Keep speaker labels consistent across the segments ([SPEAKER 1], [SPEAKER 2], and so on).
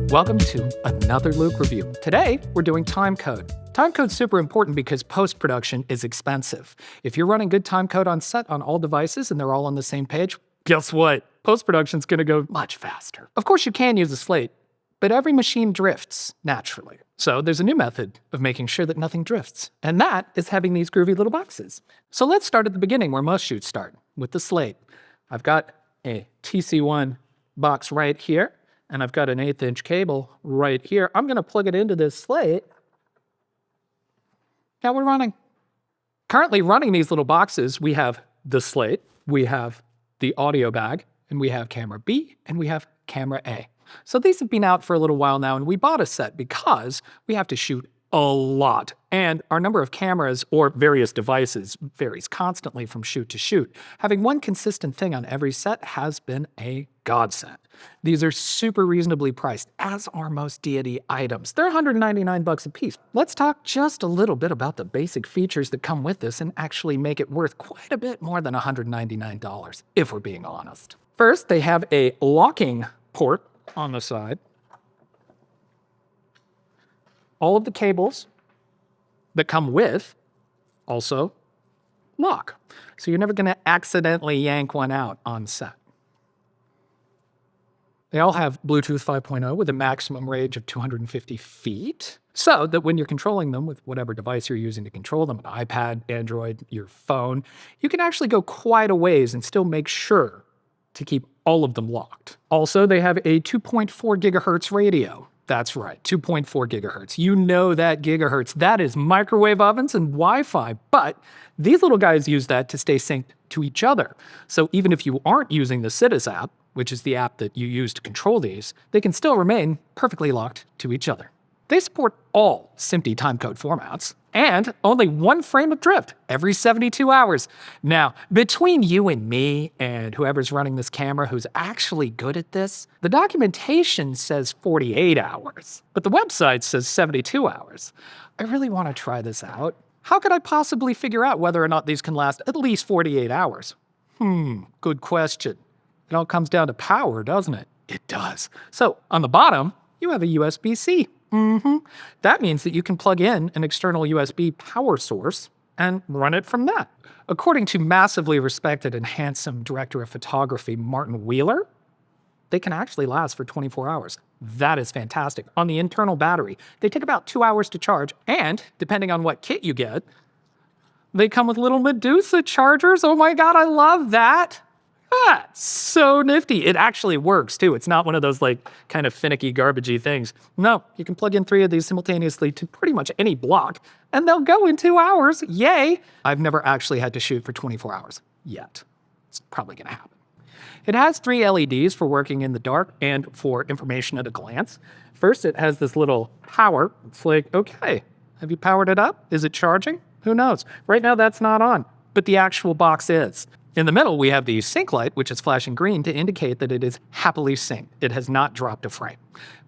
[SPEAKER 1] Welcome to another Luke review. Today, we're doing Timecode. Timecode's super important because post-production is expensive. If you're running good timecode on set on all devices and they're all on the same page, guess what? Post-production's gonna go much faster. Of course, you can use a slate, but every machine drifts naturally. So there's a new method of making sure that nothing drifts, and that is having these groovy little boxes. So let's start at the beginning where most shoots start, with the slate. I've got a TC-1 box right here, and I've got an 1/8" cable right here. I'm gonna plug it into this slate. Now we're running. Currently running these little boxes, we have the slate, we have the audio bag, and we have camera B, and we have camera A. So these have been out for a little while now, and we bought a set because we have to shoot a lot. And our number of cameras or various devices varies constantly from shoot to shoot. Having one consistent thing on every set has been a godsend. These are super reasonably priced, as are most Deity items. They're $199 a piece. Let's talk just a little bit about the basic features that come with this and actually make it worth quite a bit more than $199, if we're being honest. First, they have a locking port on the side. All of the cables that come with also lock. So you're never going to accidentally yank one out on set. They all have Bluetooth 5.0 with a maximum range of 250 feet. So that when you're controlling them with whatever device you're using to control them, an iPad, Android, your phone, you can actually go quite a ways and still make sure to keep all of them locked. Also, they have a 2.4 gigahertz radio. That's right, 2.4 gigahertz. You know that gigahertz. That is microwave ovens and Wi-Fi, but these little guys use that to stay synced to each other. So even if you aren't using the Citus app, which is the app that you use to control these, they can still remain perfectly locked to each other. They support all SMPTE timecode formats, and only one frame of drift every 72 hours. Now, between you and me and whoever's running this camera who's actually good at this, the documentation says 48 hours, but the website says 72 hours. I really want to try this out. How could I possibly figure out whether or not these can last at least 48 hours? Good question. It all comes down to power, doesn't it? It does. So, on the bottom, you have a USB-C. That means that you can plug in an external USB power source and run it from that. According to massively respected and handsome director of photography, Martin Wheeler, they can actually last for 24 hours. That is fantastic. On the internal battery, they take about 2 hours to charge, and depending on what kit you get, they come with little Medusa chargers. Oh my God, I love that. So nifty. It actually works too. It's not one of those like kind of finicky, garbagey things. No, you can plug in 3 of these simultaneously to pretty much any block, and they'll go in 2 hours. Yay! I've never actually had to shoot for 24 hours yet. It's probably gonna happen. It has 3 LEDs for working in the dark and for information at a glance. First, it has this little power. It's like, okay, have you powered it up? Is it charging? Who knows? Right now that's not on, but the actual box is. In the middle, we have the sync light, which is flashing green to indicate that it is happily synced. It has not dropped a frame.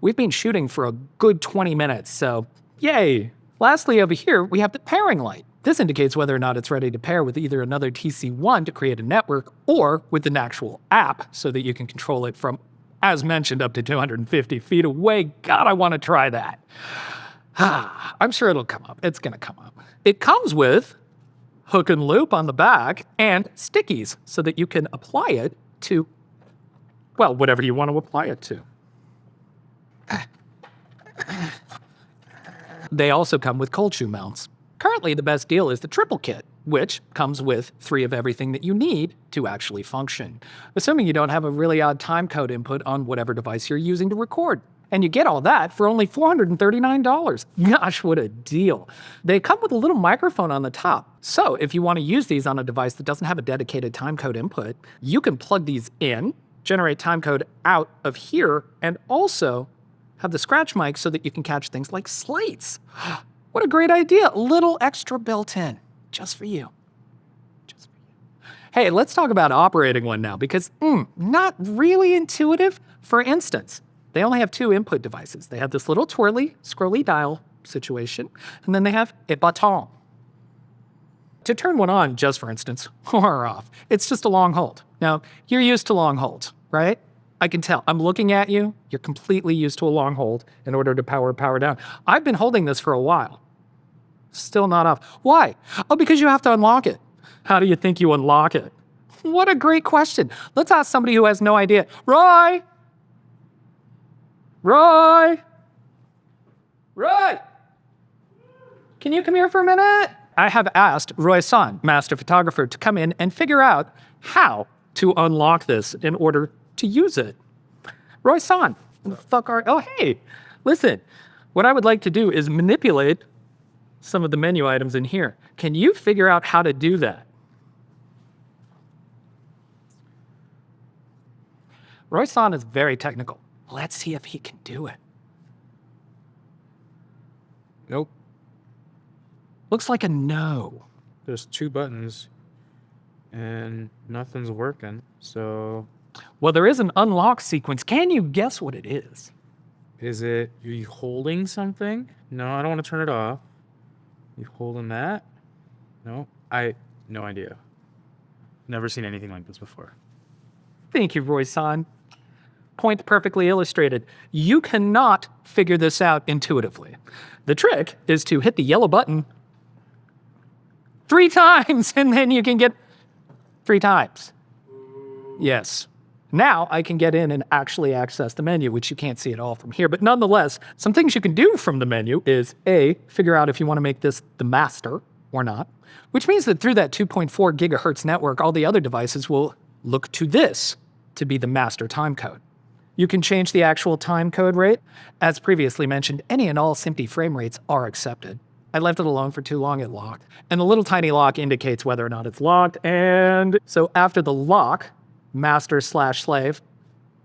[SPEAKER 1] We've been shooting for a good 20 minutes, so yay! Lastly, over here, we have the pairing light. This indicates whether or not it's ready to pair with either another TC-1 to create a network or with an actual app so that you can control it from, as mentioned, up to 250 feet away. God, I want to try that. I'm sure it'll come up. It's going to come up. It comes with hook and loop on the back, and stickies so that you can apply it to, well, whatever you want to apply it to. They also come with cold shoe mounts. Currently, the best deal is the triple kit, which comes with 3 of everything that you need to actually function, assuming you don't have a really odd timecode input on whatever device you're using to record. And you get all that for only $439. Gosh, what a deal. They come with a little microphone on the top. So if you want to use these on a device that doesn't have a dedicated timecode input, you can plug these in, generate timecode out of here, and also have the scratch mic so that you can catch things like slates. What a great idea. A little extra built in, just for you. Just for you. Hey, let's talk about operating one now, because not really intuitive. For instance, they only have 2 input devices. They have this little twirly, scrolly dial situation, and then they have a baton. To turn one on, just for instance, or off, it's just a long hold. Now, you're used to long holds, right? I can tell. I'm looking at you. You're completely used to a long hold in order to power down. I've been holding this for a while. Still not off. Why? Oh, because you have to unlock it. How do you think you unlock it? What a great question. Let's ask somebody who has no idea. Roy! Roy! Roy! Can you come here for a minute? I have asked Roy-san, master photographer, to come in and figure out how to unlock this in order to use it. Roy-san, what the fuck are... Oh, hey, listen. What I would like to do is manipulate some of the menu items in here. Can you figure out how to do that? Roy-san is very technical. Let's see if he can do it.
[SPEAKER 2] Nope.
[SPEAKER 1] Looks like a no.
[SPEAKER 2] There's 2 buttons and nothing's working. So
[SPEAKER 1] Well, there is an unlock sequence. Can you guess what it is?
[SPEAKER 2] is it you holding something? No, I don't want to turn it off. You holding that? No, no idea. Never seen anything like this before.
[SPEAKER 1] Thank you, Roy-san. Point perfectly illustrated. You cannot figure this out intuitively. The trick is to hit the yellow button 3 times, and then you can get 3 times. Yes. Now I can get in and actually access the menu, which you can't see at all from here. But nonetheless, some things you can do from the menu is A, figure out if you want to make this the master or not, which means that through that 2.4 gigahertz network, all the other devices will look to this to be the master timecode. You can change the actual timecode rate. As previously mentioned, any and all SMPTE frame rates are accepted. I left it alone for too long, it locked. And the little tiny lock indicates whether or not it's locked. And so after the lock, master/slave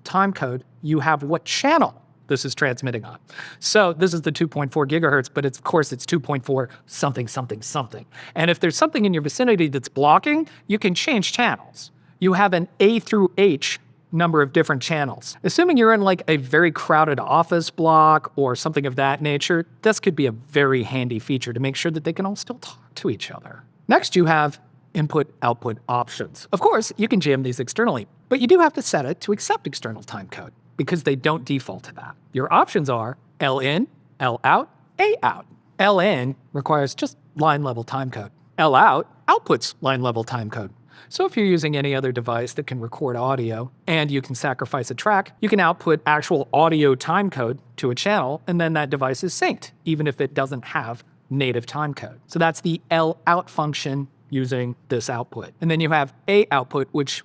[SPEAKER 1] timecode, you have what channel this is transmitting on. So this is the 2.4 gigahertz, but of course it's 2.4 something, something, something. And if there's something in your vicinity that's blocking, you can change channels. You have an A through H number of different channels. Assuming you're in like a very crowded office block or something of that nature, this could be a very handy feature to make sure that they can all still talk to each other. Next, you have input-output options. Of course, you can jam these externally, but you do have to set it to accept external timecode because they don't default to that. Your options are L-in, L-out, A-out. L-in requires just line-level timecode. L-out outputs line-level timecode. So if you're using any other device that can record audio and you can sacrifice a track, you can output actual audio timecode to a channel, and then that device is synced, even if it doesn't have native timecode. So that's the L-out function using this output. And then you have A output, which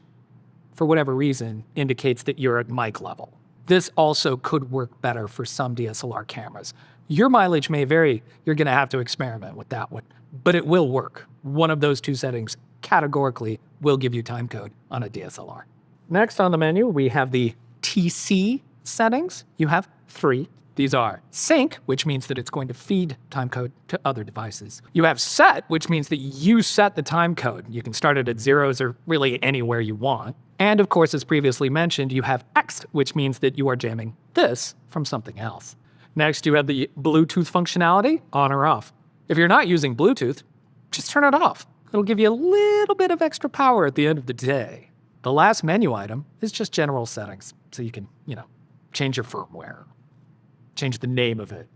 [SPEAKER 1] for whatever reason indicates that you're at mic level. This also could work better for some DSLR cameras. Your mileage may vary. You're gonna have to experiment with that one, but it will work. One of those 2 settings categorically will give you timecode on a DSLR. Next on the menu, we have the TC settings. You have 3. These are sync, which means that it's going to feed timecode to other devices. You have set, which means that you set the timecode. You can start it at 0s or really anywhere you want. And of course, as previously mentioned, you have X, which means that you are jamming this from something else. Next, you have the Bluetooth functionality, on or off. If you're not using Bluetooth, just turn it off. It'll give you a little bit of extra power at the end of the day. The last menu item is just general settings, so you can, change your firmware, change the name of it.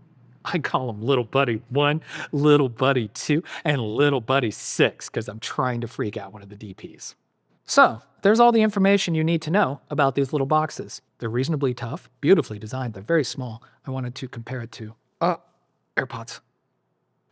[SPEAKER 1] I call them Little Buddy 1, Little Buddy 2, and Little Buddy 6, because I'm trying to freak out one of the DPs. So, there's all the information you need to know about these little boxes. They're reasonably tough, beautifully designed, they're very small. I wanted to compare it to, AirPods.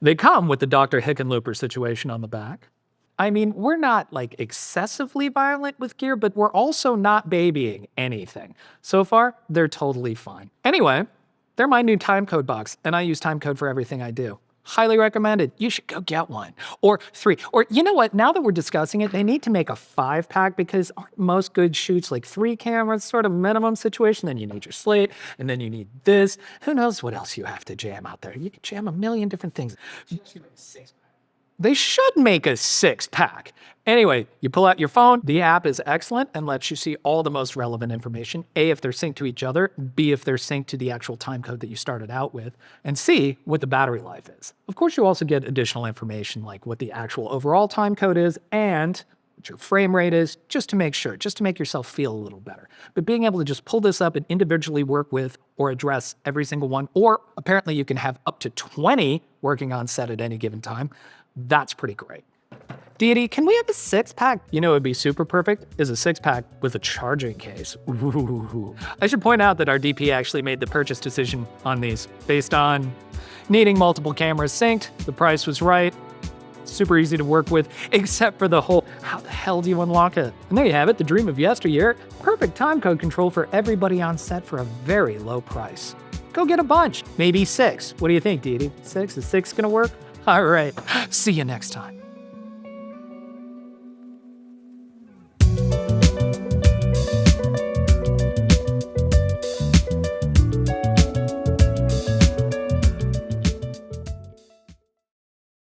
[SPEAKER 1] They come with the Dr. Hickenlooper situation on the back. I mean, we're not like excessively violent with gear, but we're also not babying anything. So far, they're totally fine. Anyway, they're my new timecode box, and I use timecode for everything I do. Highly recommended. You should go get one. Or 3. Or you know what? Now that we're discussing it, they need to make a 5-pack because aren't most good shoots like 3 cameras sort of minimum situation? Then you need your slate, and then you need this. Who knows what else you have to jam out there? You can jam a million different things. They should make a 6-pack. Anyway, you pull out your phone. The app is excellent and lets you see all the most relevant information. A, if they're synced to each other. B, if they're synced to the actual timecode that you started out with. And C, what the battery life is. Of course, you also get additional information like what the actual overall timecode is and what your frame rate is, just to make sure, just to make yourself feel a little better. But being able to just pull this up and individually work with or address every single one, or apparently you can have up to 20 working on set at any given time, that's pretty great. Deity, can we have a 6-pack? You know, it'd be super perfect is a 6-pack with a charging case. Ooh. I should point out that our DP actually made the purchase decision on these based on needing multiple cameras synced. The price was right. Super easy to work with, except for the whole, how the hell do you unlock it? And there you have it, the dream of yesteryear. Perfect timecode control for everybody on set for a very low price. Go get a bunch, maybe 6. What do you think, Deity? 6? Is 6 gonna work? All right, see you next time.